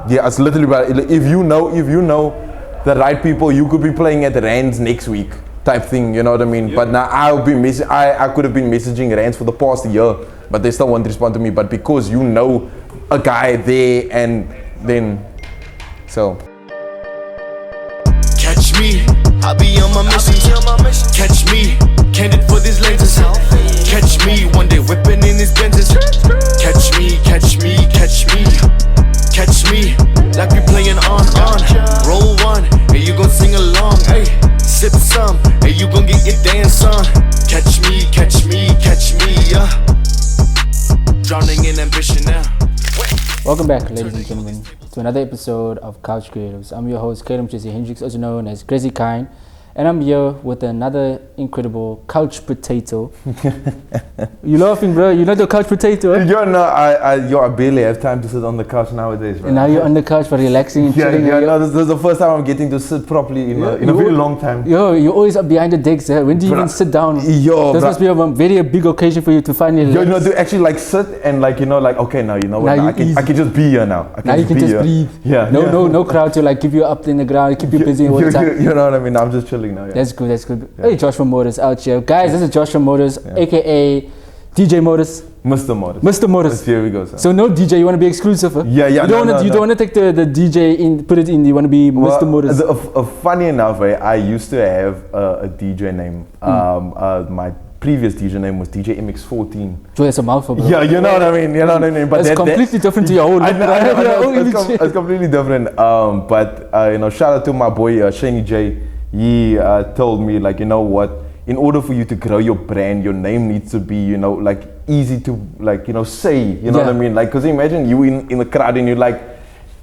Yeah, it's literally about if you know the right people, you could be playing at Rands next week type thing. You know what I mean? Yeah. But now I could have been messaging Rands for the past year, but they still won't respond to me. But because you know a guy there, and then so. Catch me, I'll be on my mission. Catch me, candid for these lenses. Catch me, one day whipping in these benches. Catch me, catch me, catch me. Catch me, like we playing on. Roll one, hey, you gon' sing along. Hey, sip some, hey, you gon' get your dance on. Catch me, catch me, catch me, yeah. Drowning in ambition now. Welcome back, ladies and gentlemen, to another episode of Couch Creatives. I'm your host, Quaide Hendricks, also known as Quaide, and I'm here with another incredible couch potato. You laughing, bro? You're not a couch potato. Eh? I barely have time to sit on the couch nowadays, bro. And now you're on the couch for relaxing and chilling. This is the first time I'm getting to sit properly in a very long time. You're always up behind the decks. When do you even sit down? This must be a very big occasion for you to finally relax. To actually like sit and okay, now you know what? Now I can just be here now. Now you can just breathe. Yeah. No crowd to like keep you up in the ground, keep you busy all the time. You know what I mean? I'm just chilling now. Yeah. That's good. Yeah. Hey, Joshua Motors out here. Guys, this is Joshua Motors, aka DJ Motors. Mr. Motors. Here we go, sir. So no DJ, you want to be exclusive? Huh? Yeah. You don't want to take the DJ in, put it in. You want to be Mr. Motors. Funny enough, I used to have a DJ name. My previous DJ name was DJ MX14. So that's a mouthful, bro. Yeah, you know what I mean. But it's completely different to your whole. It's completely different. But shout out to my boy Shani J. He told me, like, you know what, in order for you to grow your brand, your name needs to be, like easy to, like, say, you know what I mean? Like, because imagine you in the crowd and you're like,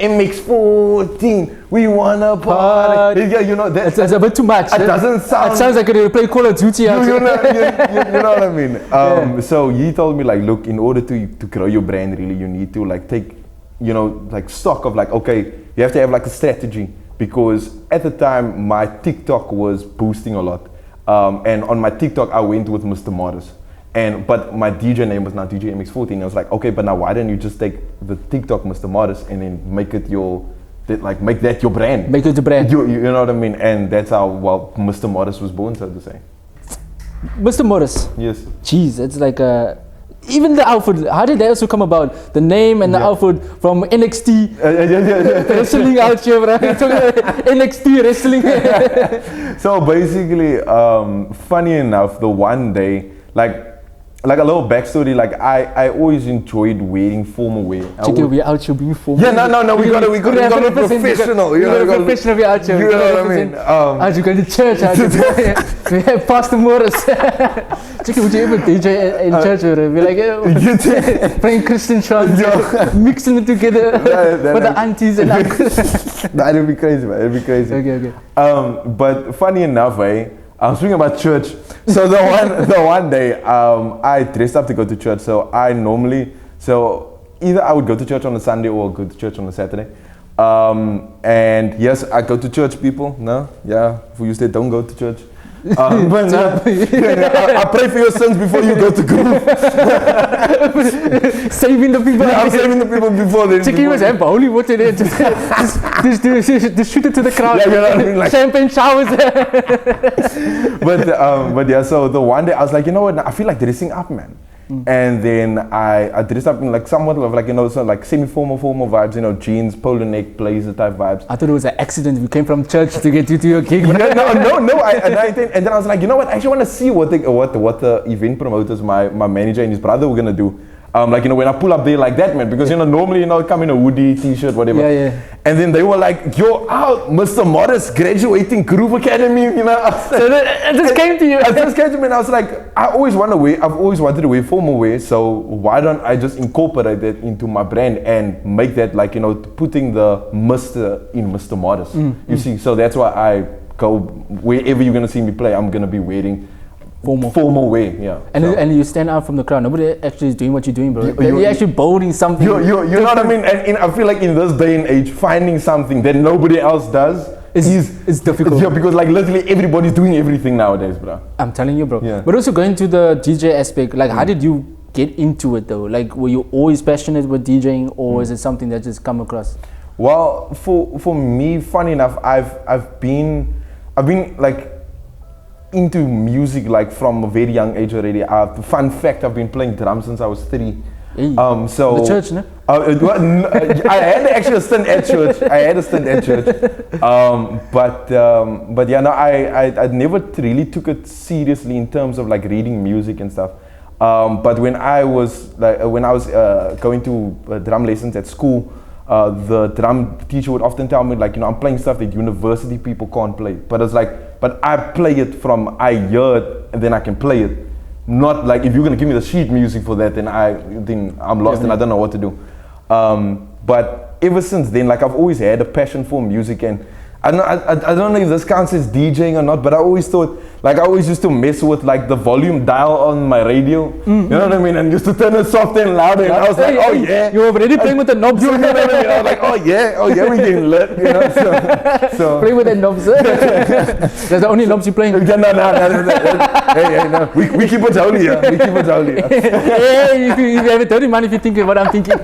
MX14, we wanna party. Yeah, that's a bit too much. It doesn't sound. It sounds like you play Call of Duty. You know what I mean? So he told me, like, look, in order to grow your brand, really, you need to, like, take, like, stock of, like, okay, you have to have, like, a strategy. Because at the time, my TikTok was boosting a lot. And on my TikTok, I went with Mr. Morris. But my DJ name was now DJ MX14. I was like, okay, but now why don't you just take the TikTok Mr. Morris and then make that your brand. Make it the brand. You know what I mean? And that's how, Mr. Morris was born, so to say. Mr. Morris? Yes. Jeez, it's like even the outfit, how did that also come about? The name and the outfit from NXT wrestling out here, bro. NXT wrestling. So basically, funny enough, the one day, like a little backstory, like I always enjoyed wearing formal wear. We're out here being formal. Yeah, no, we gotta be professional. You gotta be professional, we're out here. You know what I mean? How'd you go to church? We have Pastor Morris. Would you ever DJ in church with him? Be like, playing Christian songs, mixing it together with the aunties and uncles. That'd be crazy, man. It'd be crazy. Okay. But funny enough, I was speaking about church. So the one day, I dressed up to go to church. So either I would go to church on a Sunday or go to church on a Saturday. And yes, I go to church, people. No, yeah. For you say don't go to church. But I pray for your sins before you go to group. Saving the people. Yeah, I'm saving the people before they. Chicken was have holy water there. Just shoot it to the crowd. Yeah, you know what I mean? Like, champagne showers. but yeah. So the one day I was like, you know what? I feel like dressing up, man. And then I dressed up in like somewhat of like, so like semi-formal, formal vibes, jeans, polo neck, blazer type vibes. I thought it was an accident. You came from church to get you to your gig. No. And then I was like, you know what? I actually want to see what the event promoters, my manager and his brother were gonna do. When I pull up there like that, man, because normally I come in a hoodie, t-shirt, whatever. Yeah. And then they were like, yo, Mr. Morris graduating Groove Academy, So it just came to you. It just came to me, and I was like, I've always wanted to wear formal wear, so why don't I just incorporate that into my brand and make that putting the Mr. in Mr. Morris. You see, so that's why I go wherever you're gonna see me play, I'm gonna be wearing formal way, yeah. And you stand out from the crowd. Nobody actually is doing what you're doing, bro. You're actually bolding something. You know what I mean? And I feel like in this day and age, finding something that nobody else does is difficult. Yeah, because like literally everybody's doing everything nowadays, bro. I'm telling you, bro. Yeah. But also going to the DJ aspect, like how did you get into it though? Like were you always passionate with DJing, or is it something that just come across? Well, for me, funny enough, I've been like into music like from a very young age already. Fun fact, I've been playing drums since I was 3. Hey, So the church, no? I had actually a stint at church. But yeah, no, I never really took it seriously in terms of like reading music and stuff. But when I was going to drum lessons at school, the drum teacher would often tell me like, I'm playing stuff that university people can't play. But it's like, but I play it from I hear it and then I can play it. Not like if you're gonna give me the sheet music for that, then I'm lost and I don't know what to do. But ever since then, like I've always had a passion for music, and I don't know if this counts as DJing or not, but I always thought, like I always used to mess with like the volume dial on my radio. You know what I mean? And used to turn it soft and louder. And I was like, oh yeah. You were already playing with the knobs. You know what I mean? I was like, oh yeah, we're getting lit. So Play with the knobs. That's the only knobs you playing. No. We keep it holy here. Hey, if you have a dirty man, if you're thinking what I'm thinking.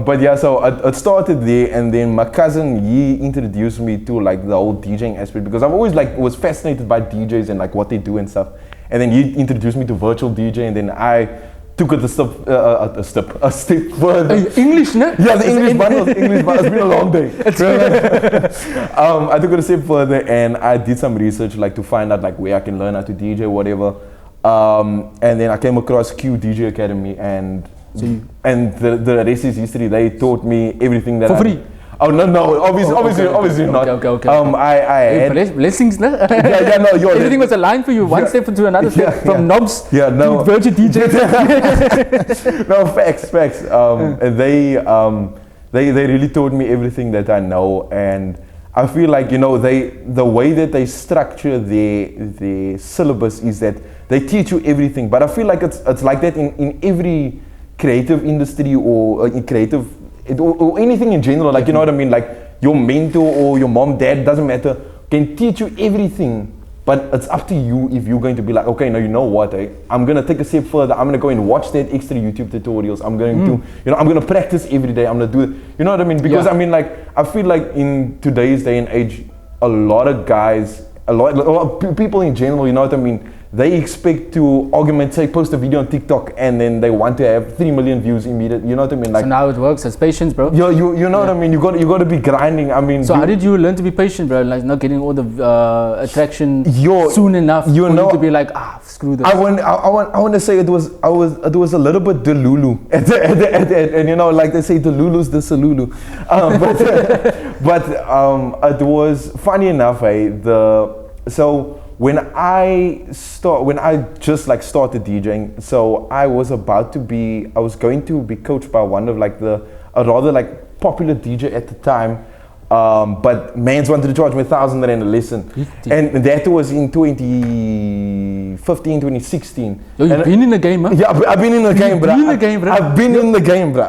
But yeah, so it started there, and then my cousin, he introduced me to like the whole DJing aspect, because I've always like was fascinated by DJs and like what they do and stuff. And then he introduced me to virtual DJ, and then I took it a step further. English, no? Yeah, the English one. It's been a long day. I took it a step further, and I did some research like to find out like where I can learn how to DJ, whatever. And then I came across Q DJ Academy, and the rest is history. They taught me everything that for free. Oh no! Obviously not. Okay. I had blessings, no? Everything was aligned for you, one step into another step, from knobs to virtual DJ. No, facts. And they really taught me everything that I know, and I feel like the way that they structure their syllabus is that they teach you everything. But I feel like it's like that in every creative industry or in creative. Or anything in general, like you know what I mean, like your mentor or your mom, dad, doesn't matter, can teach you everything, but it's up to you if you're going to be like, okay, now you know what, I'm gonna take a step further, I'm gonna go and watch that extra YouTube tutorials, I'm going to, I'm gonna practice every day, I'm gonna do it, you know what I mean, because I mean, like, I feel like in today's day and age, a lot of guys, a lot of people in general, you know what I mean, they expect to post a video on TikTok, and then they want to have 3 million views immediately. You know what I mean? Like, so now it works. It's patience, bro. You know what I mean? You got to be grinding. I mean. So how did you learn to be patient, bro? Like not getting all the attraction soon enough. You to be like, screw this. I want to say it was a little bit delulu at the and like they say delulu's the salulu, but it was funny enough, When I just like started DJing, so I was going to be coached by one of like a rather like popular DJ at the time, but mans wanted to charge me 1,000 rand a lesson, and that was in 2015, 2016. Yo, you've been in the game, huh? Yeah, I've been in the game, bro. I've been in the game, bro.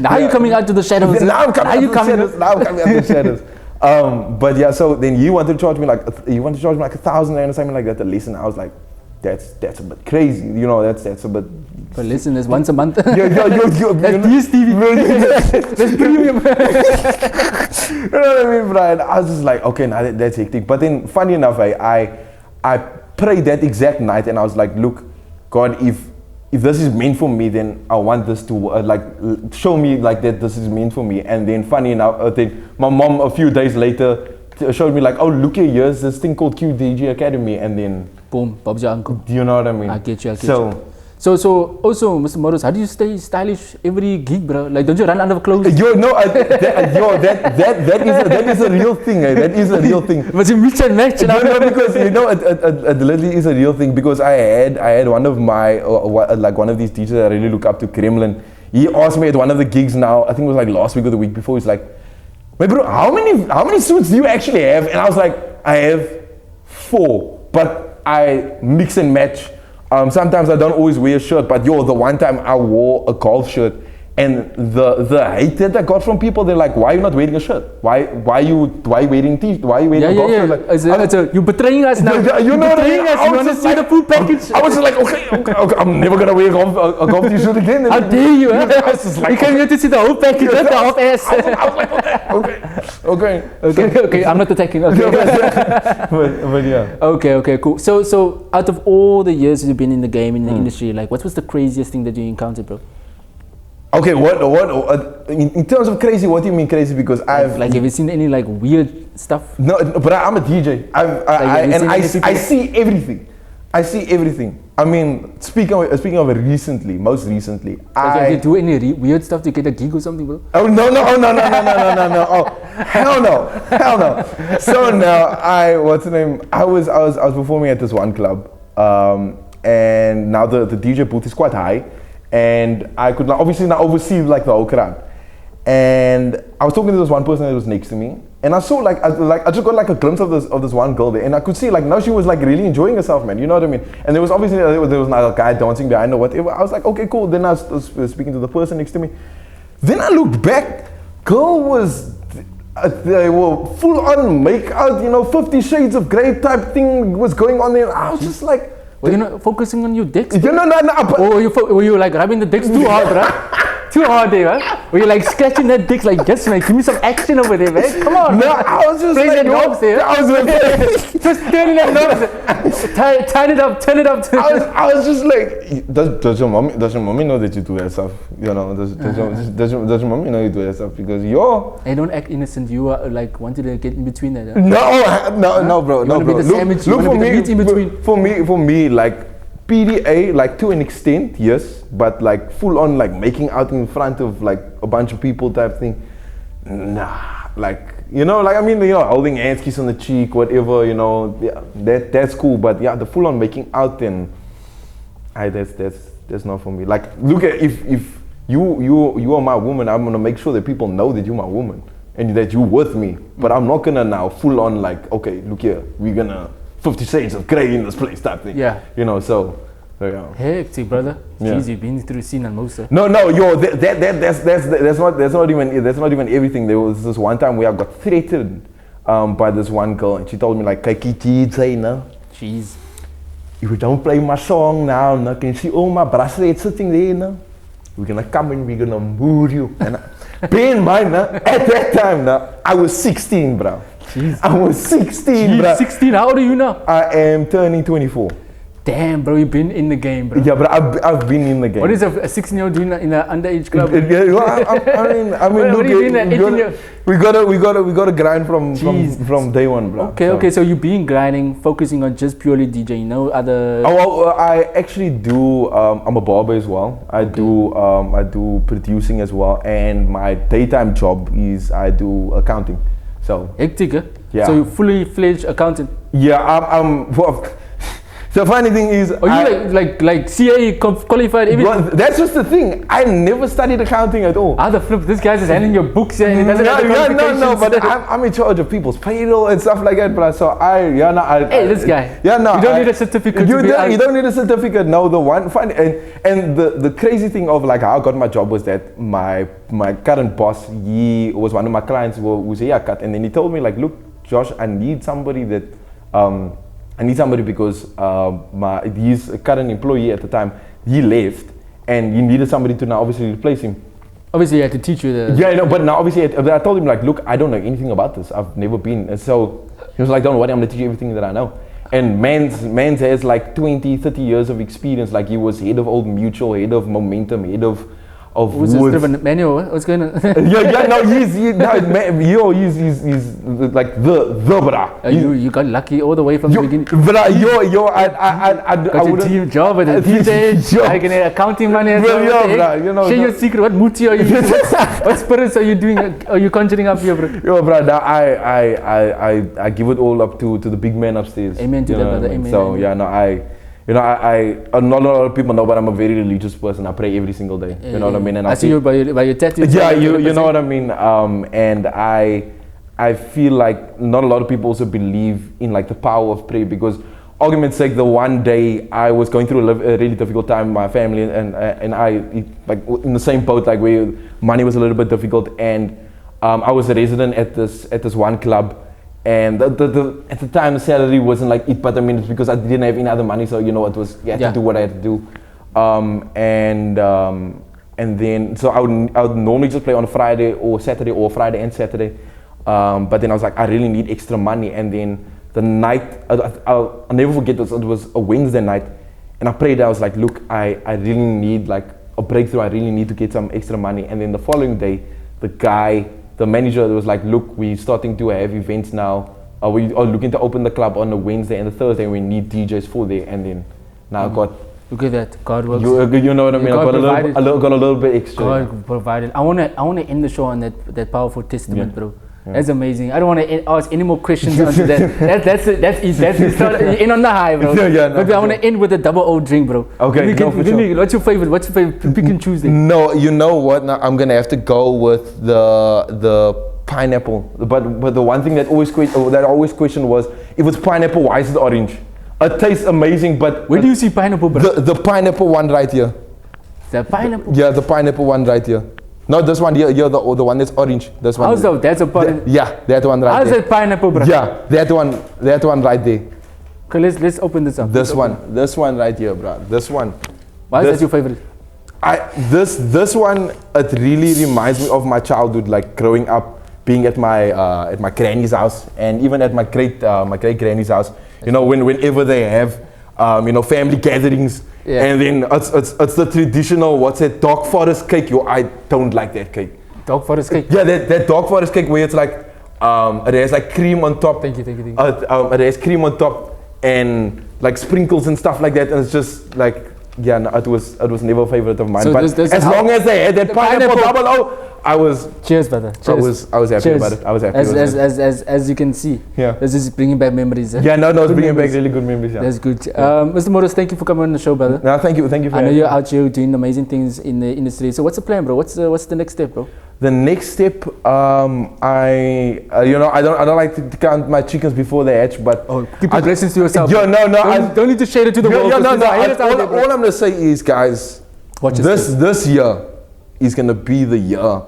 Now you're coming out to the shadows. Now I'm coming out to the shadows. But yeah, so then you wanted to charge me like 1,000 rand or something like that a lesson. I was like, that's a bit crazy, that's a bit. But listen, there's once a month. That's DSTV. That's premium. You know what I mean, Brian? I was just like, okay, now that's hectic. But then, funny enough, I prayed that exact night, and I was like, look, God, if this is meant for me, then I want this to show me like that this is meant for me. And then funny enough, then my mom a few days later showed me like, oh, look here, here's this thing called QDG Academy, and then boom, Bob's your uncle. Do you know what I mean? I get you. So also, Mr. Morris, how do you stay stylish every gig, bro? Like, don't you run out of clothes? That is a real thing. That is a real thing. But you mix and match. Because it literally is a real thing. Because I had one of my one of these teachers I really look up to, Kremlin. He asked me at one of the gigs now, I think it was like last week or the week before. He's like, "Wait, bro, how many suits do you actually have?" And I was like, "I have 4, but I mix and match." Sometimes I don't always wear a shirt, but the one time I wore a golf shirt, And the hate that I got from people, they're like, why are you not wearing a shirt? Why you wearing t-shirt? Why are you wearing a golf shirt? Like, you're betraying us now. You know what I mean? You want to see the full package? I was just like, okay, I'm never gonna wear a golf t-shirt again. How dare you? I was just like, you came here to see the whole package, not the half ass. I was like, okay. I'm not attacking. Okay. but yeah. Okay, cool. So out of all the years you've been in the game, in the industry, like what was the craziest thing that you encountered, bro? Okay, what in terms of crazy, what do you mean crazy? Because I've have you seen any like weird stuff? No, but I'm a DJ. I see everything. I see everything. I mean, speaking of it recently, most recently, Did you do any weird stuff to get a gig or something, bro? Oh no! Oh hell no! So now what's the name? I was performing at this one club, and now the DJ booth is quite high. And I could obviously not oversee like the whole crowd. And I was talking to this one person that was next to me, and I saw I just got like a glimpse of this one girl there, and I could see like now she was like really enjoying herself, man. You know what I mean? And there was obviously there was another guy dancing behind or whatever. I was like, okay, cool. Then I was speaking to the person next to me. Then I looked back. Girl was they were full on make out, 50 Shades of Grey type thing was going on there. I was just like. Were you not focusing on your dicks? No. Or were you like rubbing the dicks too hard, right? Too hard there, right? Were you like scratching that dicks like, yes, man, give me some action over there, man. Come on. No, I was just Play like, that knobs there. I was like, just turning that knobs. Turn it up. I was just like, does your mommy know that you do that stuff? Does your mommy know you do that stuff? Because Hey, don't act innocent. You are like wanted to get in between that. Huh? No, bro. You want to be the sandwich. You want to be the meat in between. For me, like PDA, like to an extent, yes, but like full on like making out in front of like a bunch of people type thing, nah. Like I mean, holding hands, kiss on the cheek, whatever, yeah, that's cool. But yeah, the full on making out, then, that's not for me. Like, look at if you are my woman, I'm gonna make sure that people know that you're my woman and that you're with me. But I'm not gonna now full on like, okay, look here, we're gonna 50 Shades of Grey in this place type thing. Yeah. So yeah. Hectic, brother. Yeah. Jeez, you've been through scene and most of. No, that's not even everything. There was this one time where I got threatened by this one girl, and she told me like, Jeez. If you don't play my song now, I can see all my bracelets sitting there now. We're gonna come and we're gonna move you. And bear in mind, at that time, I was 16, bro. Jeez. I was 16, bro. 16, how old are you now? I am turning 24. Damn, bro, you've been in the game, bro. Yeah, but I've been in the game. What is a 16-year-old doing in an underage club? I mean, what are you doing at 18 we gotta grind from day one, bro. Okay, so you've been grinding, focusing on just purely DJing, no other. I actually do. I'm a barber as well. I do producing as well, and my daytime job is I do accounting. So hectic, huh? Yeah. So you're fully fledged accountant. Yeah, I'm. Well, the funny thing is, are you like CA qualified? Well, that's just the thing. I never studied accounting at all. The flip, this guy's just handing your books and he doesn't have the qualifications. No, but I'm in charge of people's payroll and stuff like that, bro. So this guy. Yeah, no. You don't need a certificate. You don't need a certificate. No, the one funny and the crazy thing of like how I got my job was that my current boss, he was one of my clients who was a haircut, and then he told me like, look, Josh, I need somebody because his current employee at the time, he left and he needed somebody to now obviously replace him. Obviously, he had to teach you the. Yeah, but now obviously, I told him like, look, I don't know anything about this. I've never been. And so he was like, don't worry, I'm gonna teach you everything that I know. And Mans has like 20, 30 years of experience. Like he was head of Old Mutual, head of Momentum, head of Who's this different manual? What's going on? He's like the bra. You got lucky all the way from the beginning. Bra, I got your team job at the DJ. I can get accounting money. Share your secret. What muti are you doing? What spirits are you doing? Are you conjuring up here, bro? Yo, bro, I give it all up to the big man upstairs. Amen to that, brother. Amen. So yeah, no, not a lot of people know, but I'm a very religious person. I pray every single day. You know what I mean? And I see you by your tattoos. Yeah, you know what I mean. And I feel like not a lot of people also believe in like the power of prayer, because argument's sake, the one day I was going through a really difficult time with my family, and I like in the same boat, like where money was a little bit difficult, and I was a resident at this one club, and at the time the salary wasn't like it, but I mean it's because I didn't have any other money, so you know it was to do what I had to do, and then so I would normally just play on a Friday or Saturday, or Friday and Saturday, but then I was like, I really need extra money, and then the night, I'll never forget this, it was a Wednesday night, and I prayed, I was like, look, I really need like a breakthrough, I really need to get some extra money. And then the following day, the manager was like, look, we're starting to have events now, we are looking to open the club on a Wednesday and a Thursday, and we need DJs for there. And then now I got, look at that, God works. You know what I mean, I got a little bit extra. God provided. I wanna end the show on that powerful testament, bro. That's amazing. I don't want to ask any more questions after that. That's in on the high, bro. But I want to end with a double O drink, bro. Okay. What's your favorite? Pick and choose it. No, you know what? Now I'm gonna have to go with the pineapple. But the one thing that I always question was, if it's pineapple, why is it orange? It tastes amazing, but where do you see pineapple, bro? The pineapple one right here. The pineapple? Yeah, the pineapple one right here. No, this one here, the one that's orange. This one. Also, that's a pineapple. Yeah, that one right there. How's that pineapple, bro? Yeah, that one right there. Okay, let's open this up. This one right here, bro. This one. Why is that your favorite? This one, it really reminds me of my childhood, like growing up, being at my granny's house, and even at my great granny's house. You know, whenever they have family gatherings. Yeah. And then it's the traditional, what's it, dark forest cake. I don't like that cake. Dark forest cake? Yeah, that dark forest cake where it's like, it has like cream on top. Thank you. It has cream on top and like sprinkles and stuff like that. And it's just like, yeah, no, it was never a favorite of mine. So but as long as they had that pineapple double O, I was. Cheers, brother. Cheers. I was happy about it. I was happy. As you can see. Yeah. This is bringing back memories. Yeah, no, it's bringing back really good memories. Yeah. That's good. Mr. Morris, thank you for coming on the show, brother. No, thank you for I know you're out here doing amazing things in the industry. So what's the plan, bro? What's the next step, bro? The next step, I don't like to count my chickens before they hatch, but keep your blessings to yourself. Yeah, no, don't need to share it to the world. All I'm gonna say is, guys, this year is gonna be the year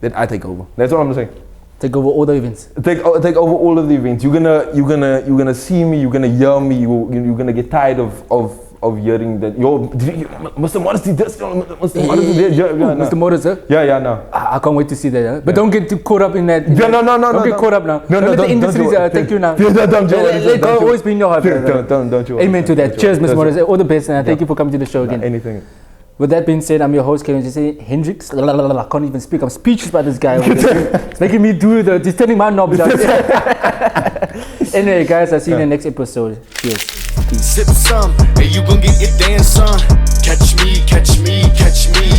that I take over. That's what I'm gonna say. Take over all the events. Take over all of the events. You're gonna see me. You're gonna hear me. You're gonna get tired of hearing that. Mr. Morris did this. Mr. Morris did that. Mr. Morris, huh? Yeah, no. I can't wait to see that. Huh? But don't get too caught up in that. No. Don't get caught up now. No, let the industry take you now. Let God always be in your heart. Don't you. Amen to that. Cheers, Mr. Morris. All the best, and thank you for coming to the show again. Anything. With that being said, I'm your host, Hendrix. I can't even speak. I'm speechless by this guy. It's making me he's turning my knob down. Anyway, guys, I'll see you in the next episode. Cheers. Peace. Sip some, and you gon' get your dance on. Catch me,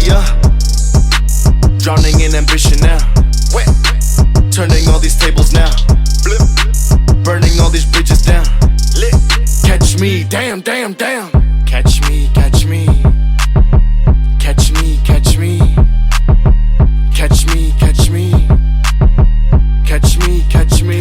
yeah. Drowning in ambition now. Wet. Turning all these tables now. Blip. Burning all these bridges down. Lit. Catch me, damn. Catch me.